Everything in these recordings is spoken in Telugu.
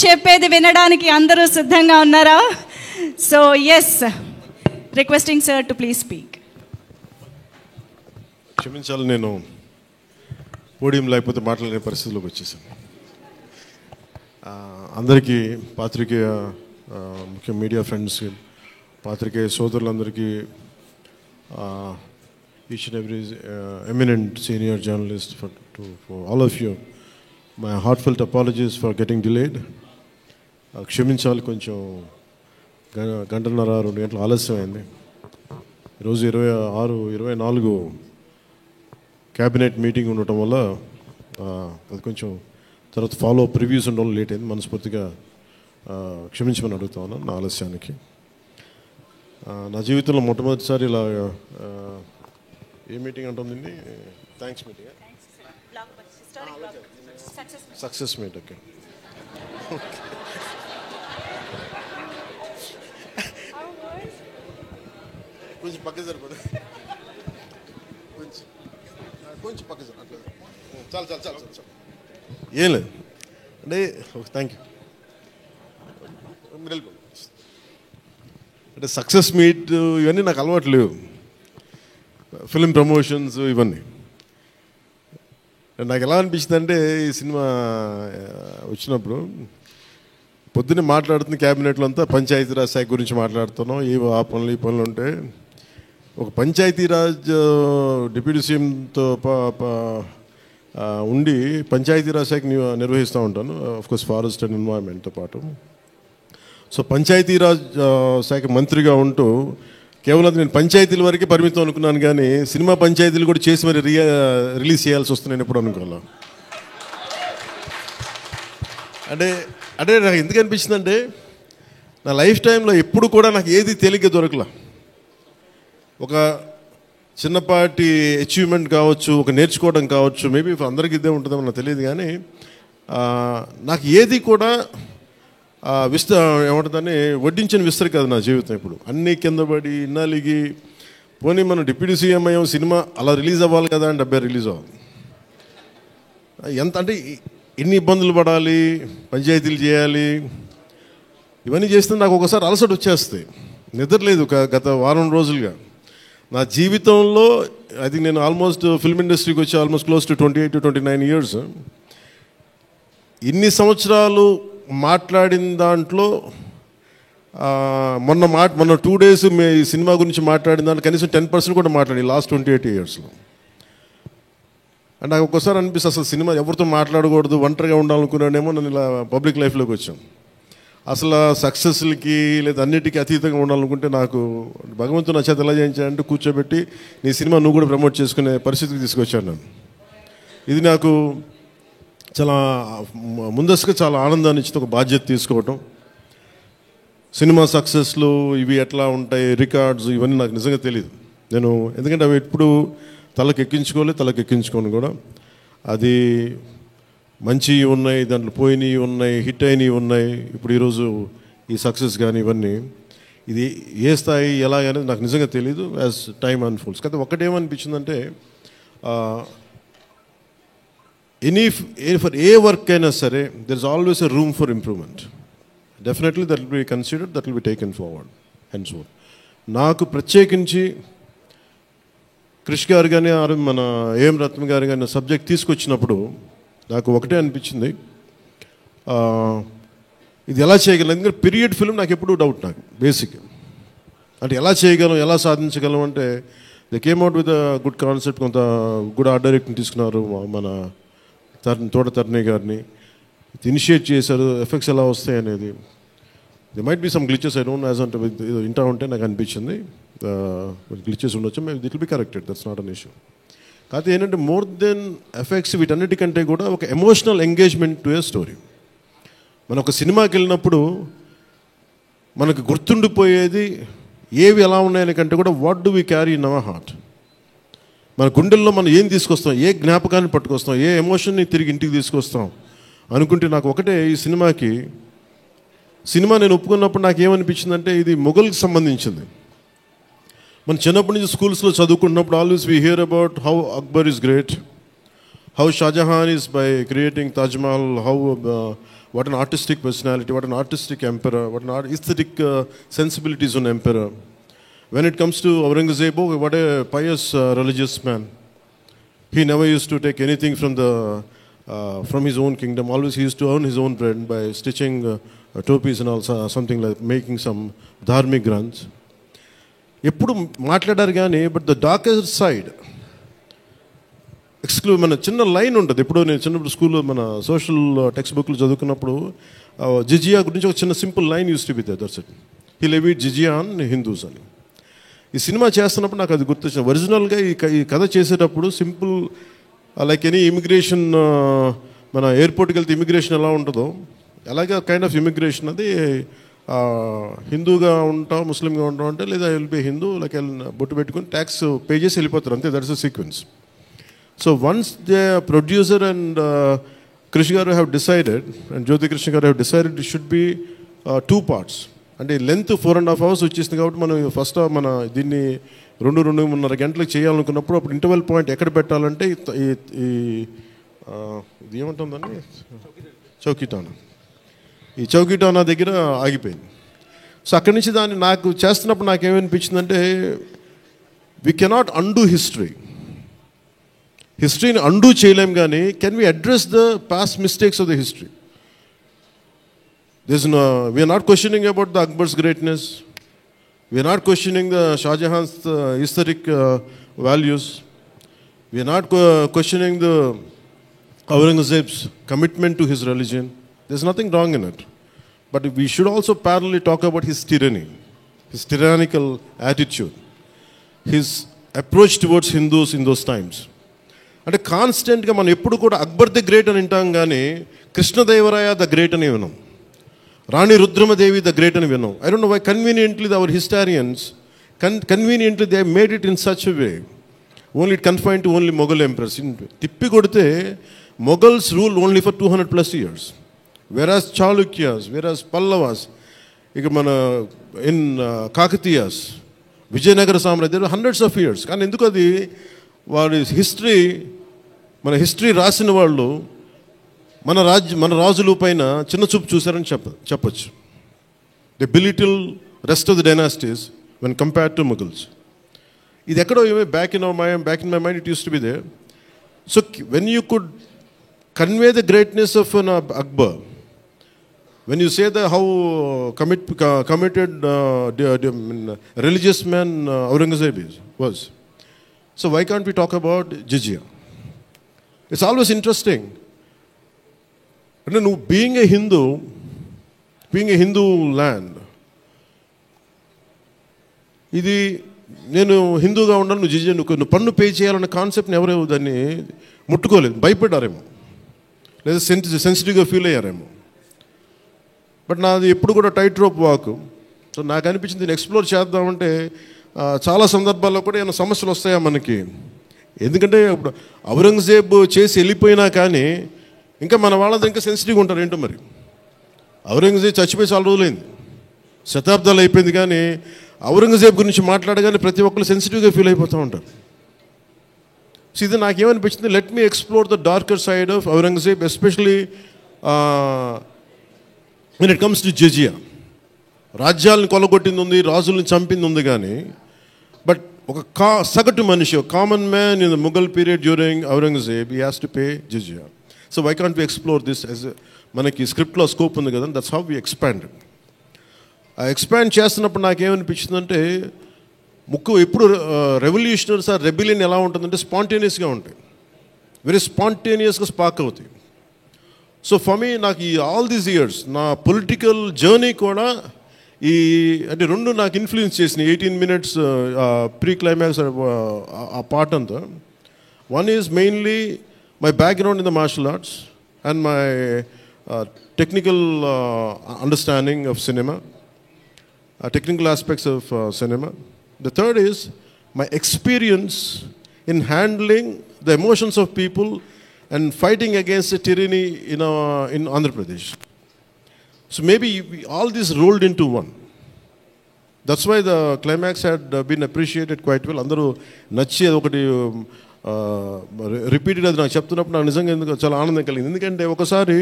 చెప్పేది వినడానికి అందరూ సిద్ధంగా ఉన్నారా? So yes, requesting sir to please speak. క్షమించాలి, నేను పోడియం లేకపోతే మాట్లాడే పరిస్థితిలోకి వచ్చేసాను. అందరికీ పాత్రికేయ ముఖ్య మీడియా ఫ్రెండ్స్, పాత్రికేయ సోదరులందరికీ, each and every eminent senior journalist, for all of you my heartfelt apologies for getting delayed. క్షమించాలి, కొంచెం గంటన్నర 2 గంటలు ఆలస్యం అయింది. ఈరోజు 24 క్యాబినెట్ మీటింగ్ ఉండటం వల్ల అది కొంచెం తర్వాత ఫాలో అప్ రివ్యూస్ ఉండడం లేట్ అయింది. మనస్ఫూర్తిగా క్షమించమని అడుగుతా ఉన్నాను నా ఆలస్యానికి. నా జీవితంలో మొట్టమొదటిసారి ఇలా ఏ మీటింగ్ అంటుందండి? Thanks meeting, success meet. Okay, కొంచెం పక్క సరిపడు, కొంచెం పక్క సార్, అట్లా చాలు చాలు చాలు చాలు, ఏం లేదు అంటే. Thank you. మీరు వెళ్ళిపోండి. అంటే సక్సెస్ మీట్ ఇవన్నీ నాకు అలవాటు లేవు, ఫిల్మ్ ప్రమోషన్స్ ఇవన్నీ. నాకు ఎలా అనిపించింది అంటే, ఈ సినిమా వచ్చినప్పుడు పొద్దున్నే మాట్లాడుతున్న క్యాబినెట్లో అంతా పంచాయతీరాజ్ శాఖ గురించి మాట్లాడుతున్నాం. ఏవో ఆ పనులు ఈ పనులు ఉంటే, ఒక పంచాయతీరాజ్ డిప్యూటీ సీఎంతో ఉండి పంచాయతీరాజ్ శాఖ నిర్వహిస్తూ ఉంటాను, ఆఫ్కోర్స్ ఫారెస్ట్ అండ్ ఎన్వైరన్మెంట్తో పాటు. సో పంచాయతీరాజ్ శాఖ మంత్రిగా ఉంటూ కేవలం నేను పంచాయతీల వరకే పరిమితం అనుకున్నాను, కానీ సినిమా పంచాయతీలు కూడా చేసి మరి రిలీజ్ చేయాల్సి వస్తుంది నేను ఎప్పుడు అనుకోవాలా. అంటే నాకు ఎందుకు అనిపించిందంటే, నా లైఫ్ టైంలో ఎప్పుడు కూడా నాకు ఏది తేలిగ్గా దొరకలా. ఒక చిన్నపాటి అచీవ్మెంట్ కావచ్చు, ఒక నేర్చుకోవడం కావచ్చు, మేబీ అందరికీ ఇదే ఉంటుందేమో నాకు తెలియదు, కానీ నాకు ఏది కూడా ఏమంటుందని వడ్డించిన విస్తరి కాదు నా జీవితం. ఇప్పుడు అన్నీ కింద పడి ఇన్నాళ్ళకి పోనీ మనం డిప్యూటీ సీఎం అయ్యాం, సినిమా అలా రిలీజ్ అవ్వాలి కదా అని 70 రిలీజ్ అవ్వాలి. ఎంత అంటే ఎన్ని ఇబ్బందులు పడాలి, పంచాయతీలు చేయాలి, ఇవన్నీ చేస్తే నాకు ఒకసారి అలసట వచ్చేస్తాయి. నిద్రలేదు గత వారం రోజులుగా. నా జీవితంలో అది నేను ఆల్మోస్ట్ ఫిల్మ్ ఇండస్ట్రీకి వచ్చి almost close to 28 to 29 years. ఇన్ని సంవత్సరాలు మాట్లాడిన దాంట్లో మొన్న 2 days ఈ సినిమా గురించి మాట్లాడిన దాంట్లో కనీసం 10% కూడా మాట్లాడి లాస్ట్ 28 yearsలో. అంటే నాకు ఒక్కోసారి అనిపిస్తుంది, అసలు సినిమా ఎవరితో మాట్లాడకూడదు, ఒంటరిగా ఉండాలనుకున్నానేమో. నన్ను ఇలా పబ్లిక్ లైఫ్లోకి వచ్చాం. అసలు సక్సెస్లకి లేదా అన్నిటికీ అతీతంగా ఉండాలనుకుంటే నాకు భగవంతుడు నా చేత ఎలా చేయించాడంటే, కూర్చోబెట్టి నీ సినిమా నువ్వు కూడా ప్రమోట్ చేసుకునే పరిస్థితికి తీసుకొచ్చాను నేను. ఇది నాకు చాలా ముందస్తుగా చాలా ఆనందాన్ని ఇచ్చింది, ఒక బాధ్యత తీసుకోవటం. సినిమా సక్సెస్లు ఇవి ఎట్లా ఉంటాయి, రికార్డ్స్ ఇవన్నీ నాకు నిజంగా తెలియదు. నేను ఎందుకంటే అవి ఎప్పుడు తలకెక్కించుకోను కూడా. అది మంచి ఉన్నాయి, దాంట్లో పోయినవి ఉన్నాయి, హిట్ అయినవి ఉన్నాయి. ఇప్పుడు ఈరోజు ఈ సక్సెస్ కానీ ఇవన్నీ ఇది ఏ స్థాయి ఎలా అనేది నాకు నిజంగా తెలీదు యాజ్ టైమ్ అన్ఫోల్డ్స్. కానీ ఒకటేమనిపించిందంటే, ఫర్ ఏ వర్క్ అయినా సరే there is always a room for improvement. Definitely that will be considered, that will be taken forward and so. నాకు ప్రత్యేకించి క్రిష్ గారు కానీ మన ఏం రత్న గారు కానీ సబ్జెక్ట్ తీసుకొచ్చినప్పుడు నాకు ఒకటే అనిపించింది, ఇది ఎలా చేయగలం. ఎందుకంటే పీరియడ్ ఫిల్మ్ నాకు ఎప్పుడూ డౌట్, నాకు బేసిక్ అంటే ఎలా చేయగలం, ఎలా సాధించగలం అంటే they came out with good concept. కొంత గుడ్ ఆర్ట్ డైరెక్ట్ని తీసుకున్నారు, మన తోట తరుణి గారిని ఇనిషియేట్ చేశారు. ఎఫెక్ట్స్ ఎలా వస్తాయి అనేది, the might be some glitches, I don't as అంటే వింటా ఉంటే నాకు అనిపించింది గ్లిచెస్ ఉండొచ్చు, it will be corrected, that's not an issue. కాకపోతే ఏంటంటే మోర్ దెన్ ఎఫెక్ట్స్ వీటన్నిటికంటే కూడా ఒక emotional engagement to A story. మనం ఒక సినిమాకి వెళ్ళినప్పుడు మనకు గుర్తుండిపోయేది ఏవి ఎలా ఉన్నాయని కంటే కూడా what do we carry in our heart. మన గుండెల్లో మనం ఏం తీసుకొస్తాం, ఏ జ్ఞాపకాన్ని పట్టుకొస్తాం, ఏ ఎమోషన్ని తిరిగి ఇంటికి తీసుకొస్తాం అనుకుంటే, నాకు ఒకటే ఈ సినిమా నేను ఒప్పుకున్నప్పుడు నాకు ఏమనిపించిందంటే, ఇది మొఘల్కి సంబంధించింది. మన చిన్నప్పటి నుంచి స్కూల్స్లో చదువుకున్నప్పుడు always we hear about how Akbar is great, how Shahjahan is by creating Taj Mahal, how what an artistic personality, what an artistic emperor, what an aesthetic sensibilities on emperor. When it comes to Aurangzeb, what a pious religious man. He never used to take anything from his own kingdom. Always he used to earn his own bread by stitching topis and also something like making some dharmic granths. ఎప్పుడు మాట్లాడారు కానీ బట్ ద డార్కర్ సైడ్ మన చిన్న లైన్ ఉంటుంది. ఎప్పుడు నేను చిన్నప్పుడు స్కూల్లో మన సోషల్ టెక్స్ట్ బుక్లు చదువుకున్నప్పుడు జిజియా గురించి ఒక చిన్న simple line used to be there. That's it. He levied jizya on Hindus అని. ఈ సినిమా చేస్తున్నప్పుడు నాకు అది గుర్తొచ్చింది. ఒరిజినల్గా ఈ కథ చేసేటప్పుడు సింపుల్ లైక్ ఎనీ ఇమిగ్రేషన్, మన ఎయిర్పోర్ట్కి వెళ్తే ఇమిగ్రేషన్ ఎలా ఉంటుందో అలాగే కైండ్ ఆఫ్ ఇమిగ్రేషన్ అది. హిందూగా ఉంటాం, ముస్లింగా ఉంటాం అంటే లేదా వెళ్ళిపోయి హిందూ లైక్ బొట్టు పెట్టుకుని ట్యాక్స్ పే చేసి వెళ్ళిపోతారు అంతే. That's a sequence. So once they producer and Krish garu have decided and Jyothi Krishna garu have decided it should be 2 parts. అంటే లెంత్ 4.5 hours వచ్చేసింది కాబట్టి మనం ఫస్ట్ మన దీన్ని 2-2.5 గంటలకు చేయాలనుకున్నప్పుడు అప్పుడు ఇంటర్వెల్ పాయింట్ ఎక్కడ పెట్టాలంటే ఇది ఏమంటుందండి, చౌకీటానా. ఈ చౌకీటానా దగ్గర ఆగిపోయింది. సో అక్కడి నుంచి దాన్ని నాకు చేస్తున్నప్పుడు నాకేమనిపించిందంటే వీ కెనాట్ అండూ హిస్టరీని అండూ చేయలేం, కానీ can we address the past mistakes of the history. We are not questioning about the Akbar's greatness. We are not questioning the Shah Jahan's aesthetic values. We are not questioning the Aurangzeb's commitment to his religion. There's nothing wrong in it. But we should also parallelly talk about his tyranny, his tyrannical attitude, his approach towards Hindus in those times. అంటే కాన్స్టెంట్గా మనం ఎప్పుడు కూడా అక్బర్ ది గ్రేట్ అని వింటాం, కానీ కృష్ణదేవరాయ ద గ్రేట్ అని విన్నాం, రాణి రుద్రమదేవి ద గ్రేట్ అని విన్నాం. I don't know why conveniently our historians conveniently they made it in such way only it confine to only Mughal emperors. తిప్పి కొడితే Mughals rule only for 200+ years, వెరాజ్ చాళుక్యాస్, వెరాజ్ పల్లవాస్, ఇక మన ఇన్ కాకతీయాస్, విజయనగర సామ్రాజ్యం హండ్రెడ్స్ ఆఫ్ ఇయర్స్. కానీ ఎందుకు అది వాడి మన హిస్టరీ రాసిన వాళ్ళు మన రాజుల పైన చిన్న చూపు చూశారని చెప్పచ్చు. They belittle rest of the dynasties when compared to Mughals. ఇది ఎక్కడో back in my mind it used to be there. So when you could convey the greatness of an Akbar, when you say that how committed religious man Aurangzeb was, so why can't we talk about jizya? It's always interesting. And no, being a Hindu land, ఇది నేను హిందూగా ఉండాలి, నువ్వు జిజియా నువ్వు పన్ను పే చేయాలన్న కాన్సెప్ట్ని ఎవరు దాన్ని ముట్టుకోలేదు, భయపడ్డారేమో లేదా సెన్సిటివ్గా ఫీల్ అయ్యారేమో. బట్ నాది ఎప్పుడు కూడా టైట్ రోప్ వాక్. సో నాకు అనిపించింది దీన్ని ఎక్స్ప్లోర్ చేద్దామంటే చాలా సందర్భాల్లో కూడా ఏమైనా సమస్యలు వస్తాయా మనకి. ఎందుకంటే ఇప్పుడు ఔరంగజేబ్ చేసి వెళ్ళిపోయినా కానీ ఇంకా మన వాళ్ళంతా ఇంకా సెన్సిటివ్గా ఉంటారు ఏంటో మరి. ఔరంగజేబ్ చచ్చిపోయి చాలా రోజులైంది, శతాబ్దాలు అయిపోయింది, కానీ ఔరంగజేబ్ గురించి మాట్లాడగానే ప్రతి ఒక్కరు సెన్సిటివ్గా ఫీల్ అయిపోతూ ఉంటారు. సో ఇది నాకేమనిపించింది, let me explore the darker side of Aurangzeb, especially when it comes to jizya. రాజ్యాలను కొలగొట్టింది ఉంది, రాజులను చంపింది ఉంది, కానీ బట్ ఒక సగటు మనిషి, ఒక common man in the Mughal period during Aurangzeb he has to pay jizya. So why can't we explore this as మనకి స్క్రిప్ట్లో స్కోప్ ఉంది కదా, దట్స్ హౌ వి ఎక్స్పాండ్. ఆ ఎక్స్పాండ్ చేస్తున్నప్పుడు నాకేమనిపించిందంటే ఎప్పుడు రెవల్యూషనరీస్ ఆ రెబిలియన్ ఎలా ఉంటుందంటే స్పాంటేనియస్గా ఉంటాయి, వెరీ స్పాంటేనియస్గా స్పార్క్ అవుతాయి. సో ఫర్ మీ నాకు ఈ ఆల్ దీస్ ఇయర్స్ నా పొలిటికల్ జర్నీ కూడా అంటే రెండు నాకు ఇన్ఫ్లుయెన్స్ చేసినాయి. 18 minutes ప్రీ క్లైమాక్స్ ఆ పార్ట్ అంతా. One is mainly my background in the martial arts and my technical understanding of cinema, technical aspects of cinema. The third is my experience in handling the emotions of people and fighting against the tyranny in Andhra Pradesh. So maybe all this rolled into one. That's why the climax had been appreciated quite well. Andaru nachi okati repeated అది నాకు చెప్తున్నప్పుడు నాకు నిజంగా ఎందుకు చాలా ఆనందం కలిగింది. ఎందుకంటే ఒకసారి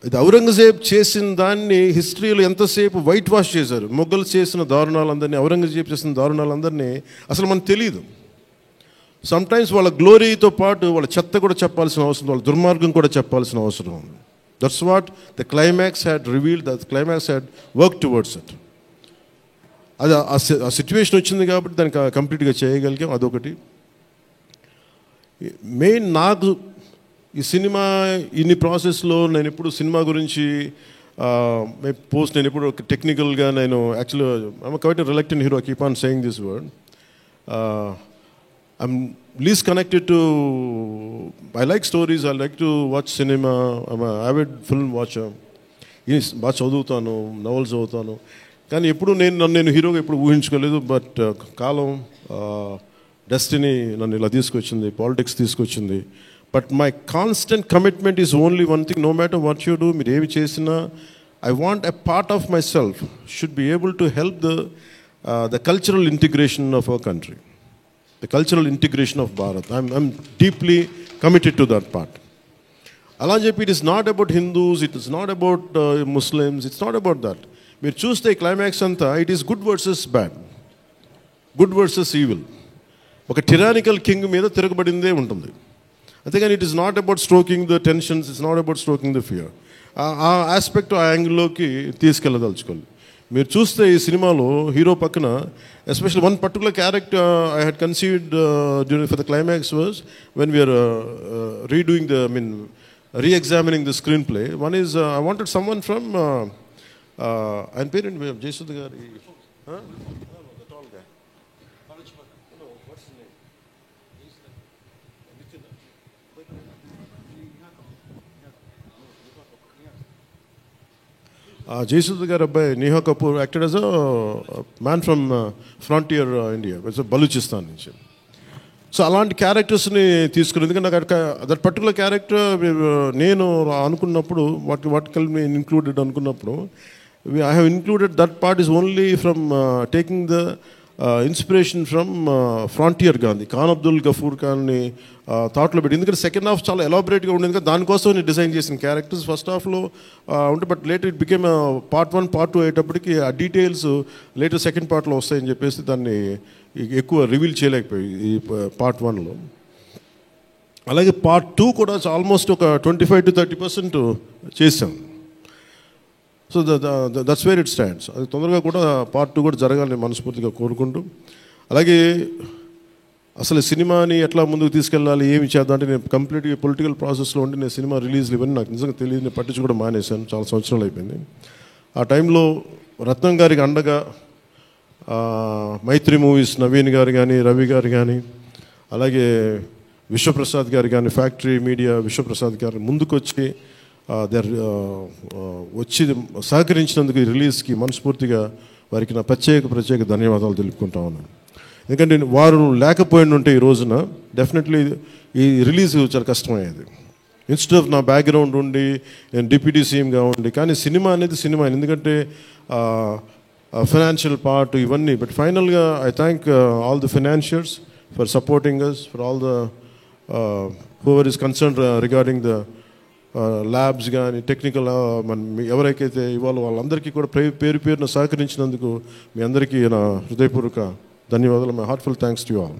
ఇది ఔరంగజేబ్ చేసిన దాన్ని హిస్టరీలో ఎంతసేపు వైట్ వాష్ చేశారు. మొఘల్స్ చేసిన దారుణాలందరినీ, ఔరంగజేబ్ చేసిన దారుణాలందరినీ అసలు మనకు తెలియదు. సమ్టైమ్స్ వాళ్ళ గ్లోరీతో పాటు వాళ్ళ చెత్త కూడా చెప్పాల్సిన అవసరం, వాళ్ళ దుర్మార్గం కూడా చెప్పాల్సిన అవసరం ఉంది. That's what the climax had revealed, the climax had work towards it. అది ఆ సిచ్యువేషన్ వచ్చింది కాబట్టి దానికి కంప్లీట్గా చేయగలిగాం. అదొకటి. మెయిన్ నాకు ఈ సినిమా ఇన్ని ప్రాసెస్లో నేను ఎప్పుడు సినిమా గురించి పోస్ట్, నేను ఎప్పుడు టెక్నికల్గా నేను యాక్చువల్గా I'm quite reluctant hero, keep on saying this word. I'm least connected to, I like stories, I like to watch cinema, I'm avid film watcher. బాగా చదువుతాను, నవల్స్ చదువుతాను, కానీ ఎప్పుడు నేను హీరోగా ఎప్పుడు ఊహించుకోలేదు. బట్ కాలం, డెస్టినీ నన్ను ఇలా తీసుకొచ్చింది, పాలిటిక్స్ తీసుకొచ్చింది. But my constant commitment is only one thing, no matter what you do, మీరు ఏమి చేసినా I want a part of myself should be able to help the cultural integration of our country, the cultural integration of Bharat. I'm deeply committed to that part. అలా అని చెప్పి it is not about Hindus, it is not about Muslims, it's not about that. మీరు చూస్తే క్లైమాక్స్ అంతా it is good versus bad, good versus evil. ఒక టిరానికల్ కింగ్ మీద తిరగబడిందే ఉంటుంది. అంతేగాని it is not about stroking the tensions, it's not about stroking the fear. ఆ ఆస్పెక్ట్, ఆ యాంగిల్లోకి తీసుకెళ్ళదలుచుకోవాలి. మీరు చూస్తే ఈ సినిమాలో హీరో పక్కన especially one particular character I had conceived during for the climax was when we're redoing the re-examining the screenplay. One is I wanted someone from ఆయన పేరేంటి, జయసుధ్ గారి జయసుధ్ గారి అబ్బాయి Neha Kapoor acted as a man from frontier India, Balochistan నుంచి. సో అలాంటి క్యారెక్టర్స్ని తీసుకుని, ఎందుకంటే నాకు దట్ పర్టికులర్ క్యారెక్టర్ నేను అనుకున్నప్పుడు వాట్ కెన్ బి ఇన్క్లూడెడ్ అనుకున్నప్పుడు I have included that part is only from taking the inspiration from frontier Gandhi, Khan Abdul Gaffur ఖాన్ని థాట్లో పెట్టి. ఎందుకంటే సెకండ్ హాఫ్ చాలా ఎలాబరేట్గా ఉండేది కదా, దానికోసం నేను డిజైన్ చేసిన క్యారెక్టర్స్ ఫస్ట్ హాఫ్లో ఉంటే, but later it became part 1 part 2 అయ్యేటప్పటికి ఆ డీటెయిల్స్ లేటర్ సెకండ్ పార్ట్లో వస్తాయని చెప్పేసి దాన్ని ఎక్కువ రివీల్ చేయలేకపోయి ఈ పార్ట్ 1లో. అలాగే పార్ట్ 2 కూడా ఆల్మోస్ట్ ఒక 25 to 30% చేసాం. So that's where it stands. అది తొందరగా కూడా పార్ట్ 2 కూడా జరగాలని మనస్ఫూర్తిగా కోరుకుంటూ, అలాగే అసలు సినిమాని ఎట్లా ముందుకు తీసుకెళ్ళాలి, ఏమి చేద్దాం అంటే, నేను కంప్లీట్గా పొలిటికల్ ప్రాసెస్లో ఉండి నేను సినిమా రిలీజ్లు ఇవన్నీ నాకు నిజంగా తెలియదు, నేను పట్టించుకోవడం మానేశాను, చాలా సంవత్సరాలు అయిపోయింది. ఆ టైంలో రత్నం గారికి అండగా మైత్రి మూవీస్ నవీన్ గారు కానీ, రవి గారు కానీ, అలాగే విశ్వప్రసాద్ గారు కానీ, ఫ్యాక్టరీ మీడియా విశ్వప్రసాద్ గారు ముందుకు వచ్చి వచ్చి సహకరించినందుకు ఈ రిలీజ్కి మనస్ఫూర్తిగా వారికి నా ప్రత్యేక ధన్యవాదాలు తెలుపుకుంటా ఉన్నాను. ఎందుకంటే వారు లేకపోయింటే ఈ రోజున డెఫినెట్లీ ఈ రిలీజ్ చాలా కష్టమయ్యేది. ఇన్స్టెడ్ ఆఫ్ నా బ్యాక్గ్రౌండ్ ఉండి నేను డిప్యూటీ సీఎంగా ఉండి, కానీ సినిమా అనేది సినిమా, ఎందుకంటే ఫైనాన్షియల్ పార్ట్ ఇవన్నీ. బట్ ఫైనల్గా I thank all the financiers for supporting us, for all the whoever is concern regarding the labs కానీ, టెక్నికల్ ఎవరికైతే ఇవాళ వాళ్ళందరికీ కూడా పేరున సహకరించినందుకు మీ అందరికీ నా హృదయపూర్వక ధన్యవాదాలు. My heartful thanks to you all.